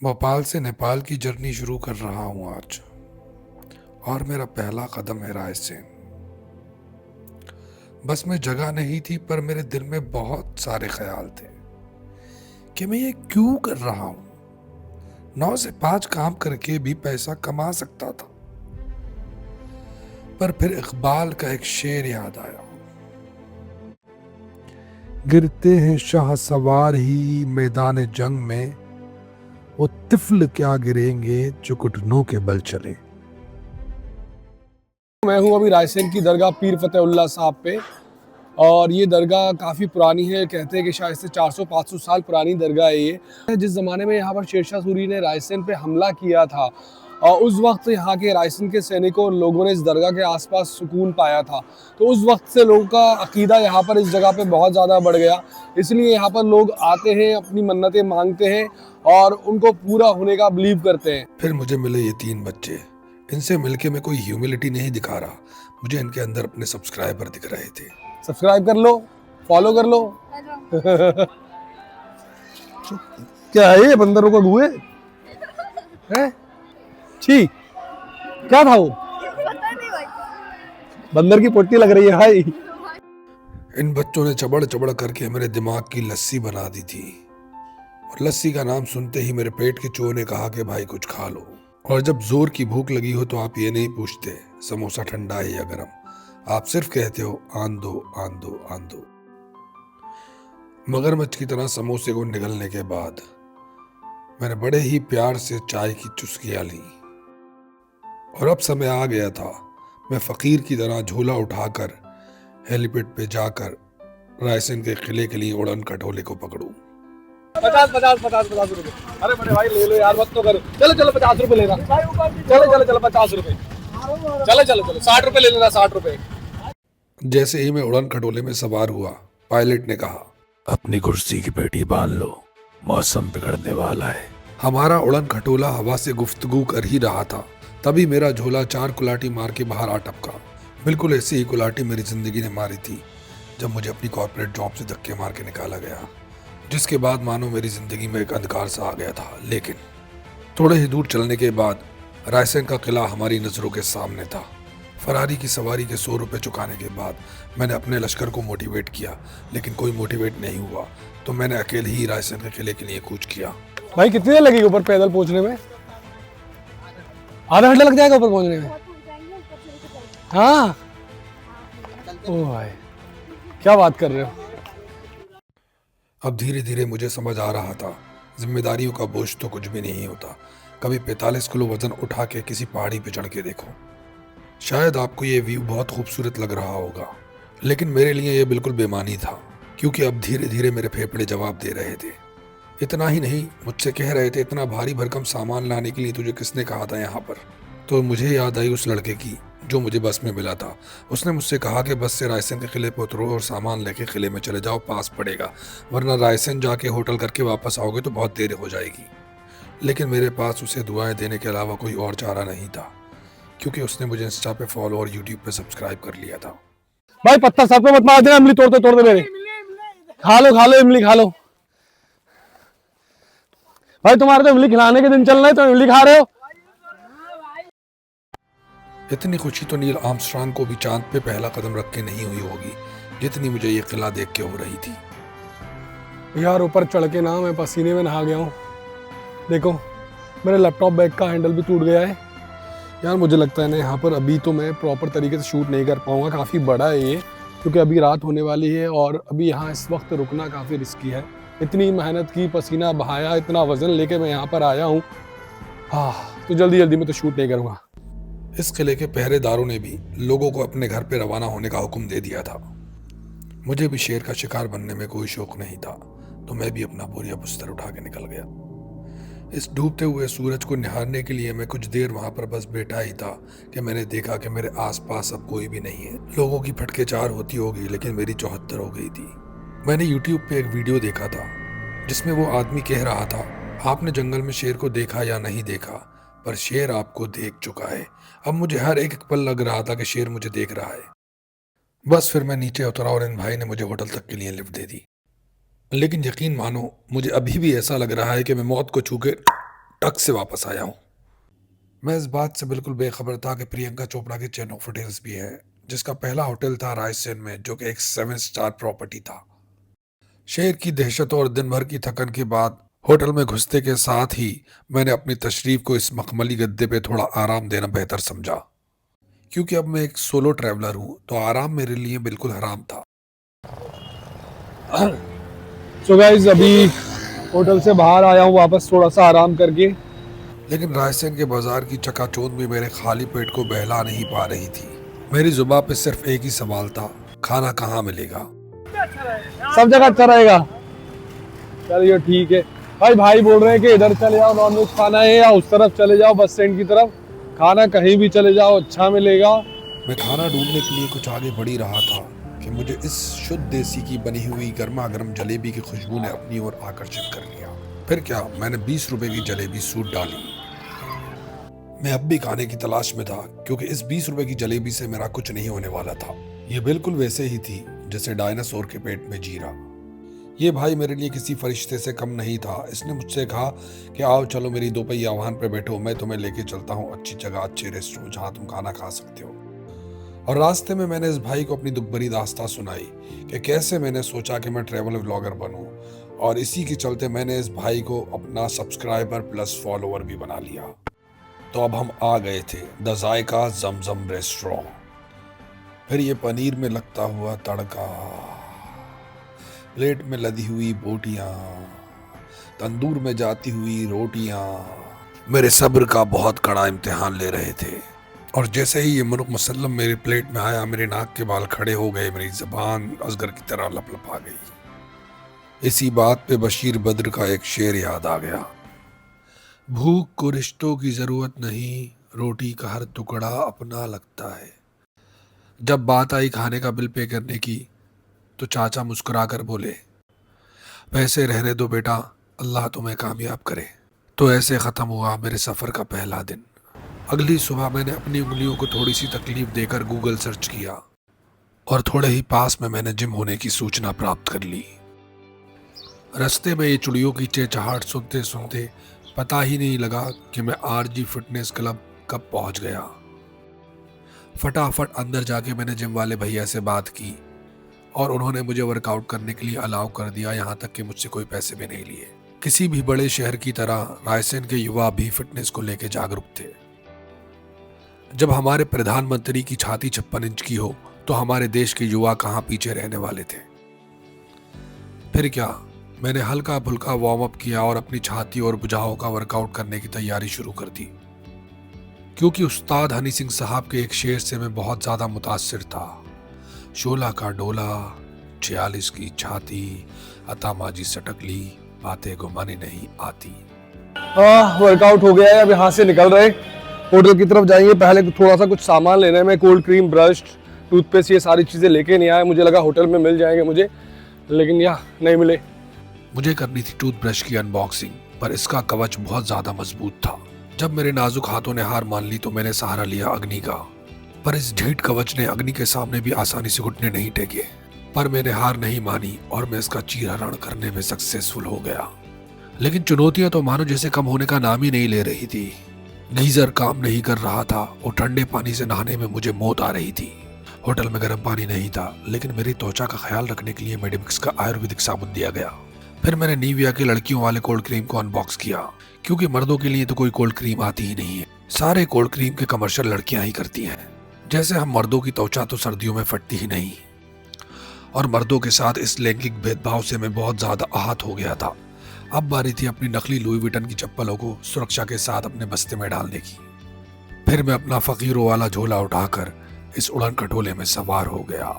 भोपाल से नेपाल की जर्नी शुरू कर रहा हूँ आज। और मेरा पहला कदम है रायसेन। बस में जगह नहीं थी, पर मेरे दिल में बहुत सारे ख्याल थे कि मैं ये क्यों कर रहा हूँ। 9 से 5 काम करके भी पैसा कमा सकता था। पर फिर इकबाल का एक शेर याद आया, गिरते हैं शाह सवार ही मैदान जंग में, वो तिफल क्या गिरेंगे जो घुटनों के बल चले। मैं हूं अभी रायसेन की दरगाह पीर फतेहुल्लाह साहब पे। और ये दरगाह काफ़ी पुरानी है। कहते हैं कि शायद से 400-500 साल पुरानी दरगाह है ये। जिस ज़माने में यहाँ पर शेरशाह सूरी ने रायसेन पे हमला किया था और उस वक्त यहाँ के रायसेन के सैनिकों और लोगों ने इस दरगाह के आसपास सुकून पाया था। तो उस वक्त से लोगों का अकीदा यहाँ पर इस जगह पे बहुत ज़्यादा बढ़ गया। इसलिए यहाँ पर लोग आते हैं, अपनी मन्नतें मांगते हैं और उनको पूरा होने का बिलीव करते हैं। फिर मुझे मिले ये 3 बच्चे। इनसे मिलके मैं कोई ह्यूमिलिटी नहीं दिखा रहा, मुझे इनके अंदर अपने सब्सक्राइबर दिख रहे थे। सब्सक्राइब कर लो, फॉलो कर लो। क्या है ये, बंदरों का गुए है? ठीक, क्या था वो? बंदर की पोटी लग रही है भाई। इन बच्चों ने चबड़ चबड़ करके मेरे दिमाग की लस्सी बना दी थी। और लस्सी का नाम सुनते ही मेरे पेट के चूहों ने कहा कि भाई कुछ खा लो। और जब जोर की भूख लगी हो तो आप ये नहीं पूछते समोसा ठंडा है या गरम, आप सिर्फ कहते हो आन दो आन दो आन दो। मगरमच्छ की तरह समोसे को निगलने के बाद मैंने बड़े ही प्यार से चाय की चुस्कियां ली। और अब समय आ गया था मैं फकीर की तरह झोला उठाकर हेलीपैड पे जाकर रायसेन के किले के लिए उड़न खटोले को पकड़ूं। 50 रुपए। अरे बड़े भाई ले लो यार, मत तो करो। चलो चलो 50 रुपए लेना। चलो चलो चलो 50 रुपए। चलो चलो चलो 60 रुपए ले लेना, 60 रुपए। जैसे ही मैं उड़न खटोले में सवार हुआ, पायलट ने कहा, अपनी कुर्सी की पेटी बांध लो, मौसम बिगड़ने वाला है। हमारा उड़न खटोला हवा से गुफ्तगू कर ही रहा था, तभी मेरा झोला 4 कुलाटी मार के बाहर आ टपका। बिल्कुल ऐसी ही कुलाटी मेरी जिंदगी ने मारी थी जब मुझे अपनी कॉर्पोरेट जॉब से धक्के मार के निकाला गया, जिसके बाद मानो मेरी जिंदगी में एक अंधकार सा आ गया था। लेकिन थोड़े ही दूर चलने के बाद रायसेन का किला हमारी नजरों के सामने था। फरारी की सवारी के 100 रुपए चुकाने के बाद मैंने अपने लश्कर को मोटिवेट किया, लेकिन कोई मोटिवेट नहीं हुआ, तो मैंने अकेले ही रायसेन के किले के लिए कूच किया। भाई कितनी देर लगेगी ऊपर पैदल पहुंचने में? आधा घंटा लग जाएगा ऊपर पहुंचने में? हाँ ओ भाई, क्या बात कर रहे हो? अब धीरे धीरे मुझे समझ आ रहा था, जिम्मेदारियों का बोझ तो कुछ भी नहीं होता। कभी 45 किलो वजन उठा के किसी पहाड़ी पे चढ़ के देखो। शायद आपको ये व्यू बहुत खूबसूरत लग रहा होगा, लेकिन मेरे लिए ये बिल्कुल बेमानी था, क्योंकि अब धीरे धीरे मेरे फेफड़े जवाब दे रहे थे। इतना ही नहीं, मुझसे कह रहे थे, इतना भारी भरकम सामान लाने के लिए तुझे किसने कहा था यहाँ पर? तो मुझे याद आई उस लड़के की जो मुझे बस में मिला था। उसने मुझसे कहा कि बस से रायसेन के किले पर उतरो और सामान लेके किले में चले जाओ, पास पड़ेगा, वरना रायसेन जाके होटल करके वापस आओगे तो बहुत देर हो जाएगी। लेकिन मेरे पास उसे दुआएं देने के अलावा कोई और चारा नहीं था, क्योंकि उसने मुझे इंस्टा पे फॉलो और यूट्यूब पे सब्सक्राइब कर लिया था। भाई पत्ता सर पे मत मार देना, इमली तोड़ते तोड़ते मेरे। खा लो इमली खा लो। भाई तुम्हारे तो इमली खिलाने के दिन चल रहे, तो इमली खा रहे हो। इतनी खुशी तो नील आर्मस्ट्रांग को भी चांद पे पहला कदम रख के नहीं हुई होगी जितनी मुझे ये किला देख के हो रही थी। यार ऊपर चढ़ के ना मैं पसीने में नहा गया हूँ। देखो मेरे लैपटॉप बैग का हैंडल भी टूट गया है। यार मुझे लगता है ना यहाँ पर अभी तो मैं प्रॉपर तरीके से शूट नहीं कर पाऊँगा। काफ़ी बड़ा है ये, क्योंकि अभी रात होने वाली है और अभी यहाँ इस वक्त रुकना काफ़ी रिस्की है। इतनी मेहनत की, पसीना बहाया, इतना वजन लेके मैं यहाँ पर आया हूँ। हाँ, तो जल्दी जल्दी में तो शूट नहीं करूँगा। इस किले के पहरेदारों ने भी लोगों को अपने घर पे रवाना होने का हुक्म दे दिया था। मुझे भी शेर का शिकार बनने में कोई शौक नहीं था, तो मैं भी अपना बोरिया बिस्तर उठा के निकल गया। इस डूबते हुए सूरज को निहारने के लिए मैं कुछ देर वहां पर बस बैठा ही था कि मैंने देखा कि मेरे आसपास अब कोई भी नहीं है। लोगों की फटके 4 होती होगी, लेकिन मेरी 74 हो गई थी। मैंने यूट्यूब पे एक वीडियो देखा था जिसमें वो आदमी कह रहा था, आपने जंगल में शेर को देखा या नहीं देखा, पर शेर आपको देख चुका है। अब मुझे हर एक पल लग रहा था कि शेर मुझे देख रहा है। बस फिर मैं नीचे उतरा और इन भाई ने मुझे होटल तक के लिए लिफ्ट दे दी। लेकिन यकीन मानो, मुझे अभी भी ऐसा लग रहा है कि मैं मौत को छू के टक से वापस आया हूँ। मैं इस बात से बिल्कुल बेखबर था कि प्रियंका चोपड़ा के चेन ऑफ होटल्स भी है, जिसका पहला होटल था रायसेन में, जो कि एक 7 स्टार प्रॉपर्टी था। शहर की दहशत और दिन भर की थकन के बाद होटल में घुसते के साथ ही मैंने अपनी तशरीफ को इस मखमली गद्दे पे थोड़ा आराम देना बेहतर समझा, क्योंकि अब मैं एक सोलो ट्रैवलर हूँ तो आराम मेरे लिए बिल्कुल हराम था। सो गाइस, अभी होटल से बाहर आया हूँ वापस थोड़ा सा आराम करके। लेकिन रायसेन के बाजार की चकाचौंध भी मेरे खाली पेट को बहला नहीं पा रही थी। मेरी जुबान पे सिर्फ एक ही सवाल था, खाना कहाँ मिलेगा। सब जगह अच्छा रहेगा। चलिए ठीक है भाई। भाई बोल रहे हैं कि इधर चले जाओ, नॉनवेज खाना है, या उस तरफ चले जाओ बस स्टैंड की तरफ, खाना कहीं भी चले जाओ अच्छा मिलेगा। मैं खाना ढूंढने के लिए कुछ आगे बढ़ ही रहा था कि मुझे इस शुद्ध देसी की बनी हुई गर्मा गर्म जलेबी की खुशबू ने अपनी ओर आकर्षित कर लिया। फिर क्या, मैंने 20 रुपए की जलेबी सूट डाली। मैं अब भी खाने की तलाश में था, क्योंकि इस 20 रुपए की जलेबी से मेरा कुछ नहीं होने वाला था। ये बिल्कुल वैसे ही थी जैसे डायनासोर के पेट में जीरा। ये भाई मेरे लिए किसी फरिश्ते से कम नहीं था। इसने मुझसे कहा कि आओ चलो मेरी दोपहिया वाहन पे बैठो, मैं तुम्हें लेके चलता हूँ अच्छी जगह, अच्छे रेस्टोरेंट जहाँ तुम खाना खा सकते हो। और रास्ते में मैंने इस भाई को अपनी दुख भरी दास्तां सुनाई कि कैसे मैंने सोचा कि मैं ट्रैवल व्लॉगर बनूं, और इसी के चलते मैंने इस भाई को अपना सब्सक्राइबर प्लस फॉलोअर भी बना लिया। तो अब हम आ गए थे द जायका जमजम रेस्टोरेंट। फिर ये पनीर में लगता हुआ तड़का, प्लेट में लदी हुई बोटियां, तंदूर में जाती हुई रोटियां मेरे सब्र का बहुत कड़ा इम्तिहान ले रहे थे। और जैसे ही ये मुर्ग मुसल्लम मेरे प्लेट में आया, मेरे नाक के बाल खड़े हो गए, मेरी जबान अजगर की तरह लपलपा गई। इसी बात पे बशीर बद्र का एक शेर याद आ गया, भूख को रिश्तों की जरूरत नहीं, रोटी का हर टुकड़ा अपना लगता है। जब बात आई खाने का बिल पे करने की, तो चाचा मुस्कुरा कर बोले, पैसे रहने दो बेटा, अल्लाह तुम्हें कामयाब करे। तो ऐसे ख़त्म हुआ मेरे सफ़र का पहला दिन। अगली सुबह मैंने अपनी उंगलियों को थोड़ी सी तकलीफ देकर गूगल सर्च किया, और थोड़े ही पास में मैंने जिम होने की सूचना प्राप्त कर ली। रास्ते में ये चुड़ियों की चहचहाहट सुनते सुनते पता ही नहीं लगा कि मैं आरजी फिटनेस क्लब कब पहुंच गया। फटाफट अंदर जाके मैंने जिम वाले भैया से बात की, और उन्होंने मुझे वर्कआउट करने के लिए अलाउ कर दिया, यहाँ तक कि मुझसे कोई पैसे भी नहीं लिए। किसी भी बड़े शहर की तरह रायसेन के युवा भी फिटनेस को लेकर जागरूक थे। जब हमारे प्रधानमंत्री की छाती 56 इंच की हो, तो हमारे देश के युवा कहाँ पीछे रहने वाले थे। फिर क्या, मैंने हल्का फुल्का वार्म अप किया और अपनी छाती और भुजाओं का वर्कआउट करने की तैयारी शुरू कर दी, क्योंकि उस्ताद हनी सिंह साहब के एक शेर से मैं बहुत ज्यादा मुतासिर था। 16 का डोला, 46 की छाती, अता माजी सटकली, बातें घुमानी नहीं आती। वर्कआउट हो गया है, अब यहाँ से निकल रहे होटल की तरफ जाएंगे। पहले थोड़ा सा कुछ सामान लेना है, मैं कोल्ड क्रीम, ब्रश, टूथपेस्ट, ये सारी चीज़ें लेके नहीं आया। मुझे लगा होटल में मिल जाएंगे मुझे, लेकिन यहाँ नहीं मिले। मुझे करनी थी टूथब्रश की अनबॉक्सिंग, पर इसका कवच बहुत ज्यादा मजबूत था। जब मेरे नाजुक हाथों ने हार मान ली तो मैंने सहारा लिया अग्नि का, पर इस ढीठ कवच ने अग्नि के सामने भी आसानी से घुटने नहीं टेके। पर मैंने हार नहीं मानी और मैं इसका चीरहरण करने में सक्सेसफुल हो गया। लेकिन चुनौतियां तो मानो जैसे कम होने का नाम ही नहीं ले रही थी। गीजर काम नहीं कर रहा था और ठंडे पानी से नहाने में मुझे मौत आ रही थी। होटल में गर्म पानी नहीं था, लेकिन मेरी त्वचा का ख्याल रखने के लिए मेडिमिक्स का आयुर्वेदिक साबुन दिया गया। फिर मैंने निविया के लड़कियों वाले कोल्ड क्रीम को अनबॉक्स किया, क्योंकि मर्दों के लिए तो कोई कोल्ड क्रीम आती ही नहीं है। सारे कोल्ड क्रीम के कमर्शियल लड़कियां ही करती हैं। जैसे हम मर्दों की त्वचा तो सर्दियों में फटती ही नहीं। और मर्दों के साथ इस लैंगिक भेदभाव से मैं बहुत ज्यादा आहत हो गया था। अब बारी थी अपनी नकली लुई विटन की चप्पलों को सुरक्षा के साथ अपने बस्ते में डालने की। फिर मैं अपना फकीरों वाला झोला उठाकर इस उड़न खटोले में सवार हो गया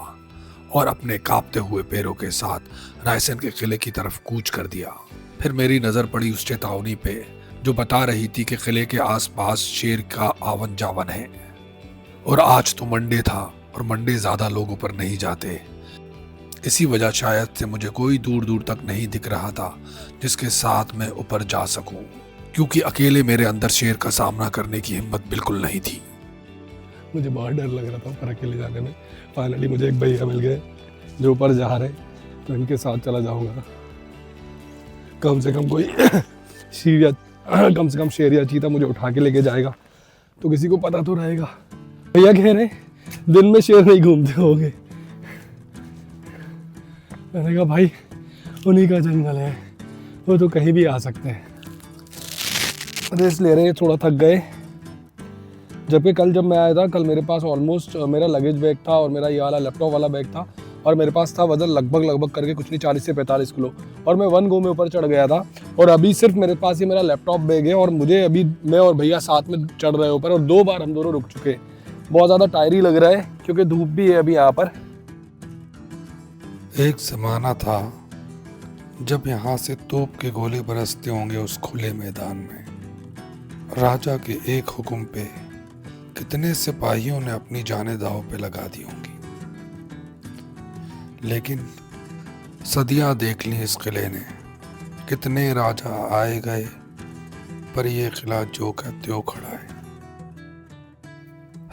और अपने कांपते हुए पैरों के साथ रायसेन के किले की तरफ कूच कर दिया। फिर मेरी नजर पड़ी उस चेतावनी पे जो बता रही थी कि किले के आसपास शेर का आवन जावन है। और आज तो मंडे था और मंडे ज्यादा लोग ऊपर नहीं जाते। इसी वजह शायद से मुझे कोई दूर दूर तक नहीं दिख रहा था जिसके साथ मैं ऊपर जा सकूं, क्योंकि अकेले मेरे अंदर शेर का सामना करने की हिम्मत बिल्कुल नहीं थी। मुझे बहुत डर लग रहा था ऊपर अकेले जाने में। फाइनली मुझे एक भैया मिल गए जो ऊपर जा रहे, तो इनके साथ चला जाऊंगा। कम से कम कोई सीढ़ियाँ कम से कम शेर या चीता मुझे उठा के लेके जाएगा तो किसी को पता तो रहेगा। भैया कह रहे दिन में शेर नहीं घूमते होगे। मैंने कहा भाई उन्हीं का जंगल है, वो तो कहीं भी आ सकते हैं। रेस्ट ले रहे हैं, थोड़ा थक गए। जबकि कल जब मैं आया था, कल मेरे पास ऑलमोस्ट मेरा लगेज बैग था और मेरा ये वाला लैपटॉप वाला बैग था और मेरे पास था वजन लगभग करके कुछ नहीं 40 से 45 किलो और मैं 1 गो में ऊपर चढ़ गया था। और अभी सिर्फ मेरे पास ये मेरा लैपटॉप बैग है और मुझे अभी मैं और भैया साथ में चढ़ रहे ऊपर और 2 बार हम दोनों रुक चुके। बहुत ज़्यादा टायरी लग रहा है क्योंकि धूप भी है अभी यहाँ पर। एक ज़माना था जब यहाँ से तोप के गोले बरसते होंगे उस खुले मैदान में। राजा के एक हुक्म पे कितने सिपाहियों ने अपनी जानें दांव पे लगा दी होंगी, लेकिन सदियां देख ली इस किले ने। कितने राजा आए गए पर ये किला जो का त्यों खड़ा है।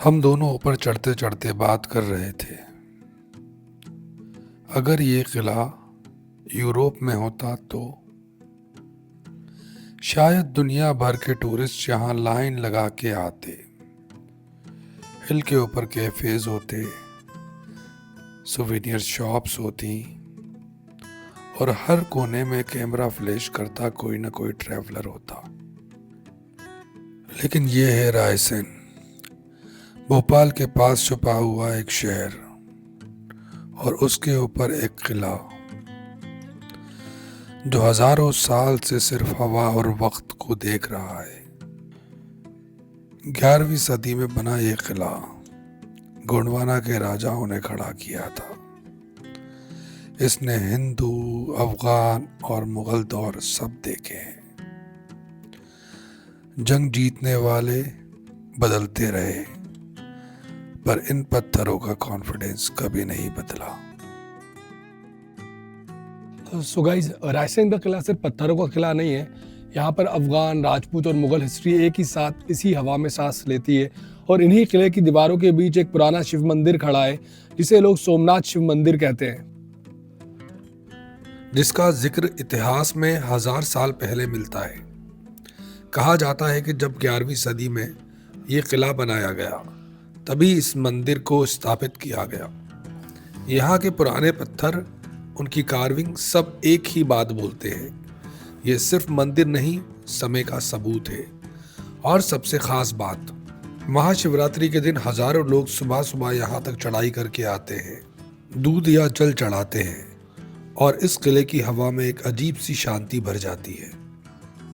हम दोनों ऊपर चढ़ते चढ़ते बात कर रहे थे, अगर ये किला यूरोप में होता तो शायद दुनिया भर के टूरिस्ट यहाँ लाइन लगा के आते। हिल के ऊपर कैफेज होते, सुवेनियर शॉप्स होती और हर कोने में कैमरा फ्लैश करता कोई ना कोई ट्रैवलर होता। लेकिन ये है रायसेन, भोपाल के पास छुपा हुआ एक शहर और उसके ऊपर एक किला जो हजारों साल से सिर्फ हवा और वक्त को देख रहा है। 11वीं सदी में बना ये किला गोंडवाना के राजाओं ने खड़ा किया था। इसने हिंदू, अफगान और मुगल दौर सब देखे हैं। जंग जीतने वाले बदलते रहे पर इन पत्थरों का कॉन्फिडेंस कभी नहीं बदला। सो गाइस, रायसेन का किला सिर्फ पत्थरों का किला नहीं है। यहाँ पर अफगान, राजपूत और मुगल हिस्ट्री एक ही साथ इसी हवा में सांस लेती है। और इन्हीं किले की दीवारों के बीच एक पुराना शिव मंदिर खड़ा है जिसे लोग सोमनाथ शिव मंदिर कहते हैं, जिसका जिक्र इतिहास में 1000 साल पहले मिलता है। कहा जाता है कि जब 11वीं सदी में ये किला बनाया गया तभी इस मंदिर को स्थापित किया गया। यहाँ के पुराने पत्थर, उनकी कार्विंग सब एक ही बात बोलते हैं, ये सिर्फ मंदिर नहीं समय का सबूत है। और सबसे खास बात, महाशिवरात्रि के दिन हजारों लोग सुबह सुबह यहाँ तक चढ़ाई करके आते हैं, दूध या जल चढ़ाते हैं और इस किले की हवा में एक अजीब सी शांति भर जाती है।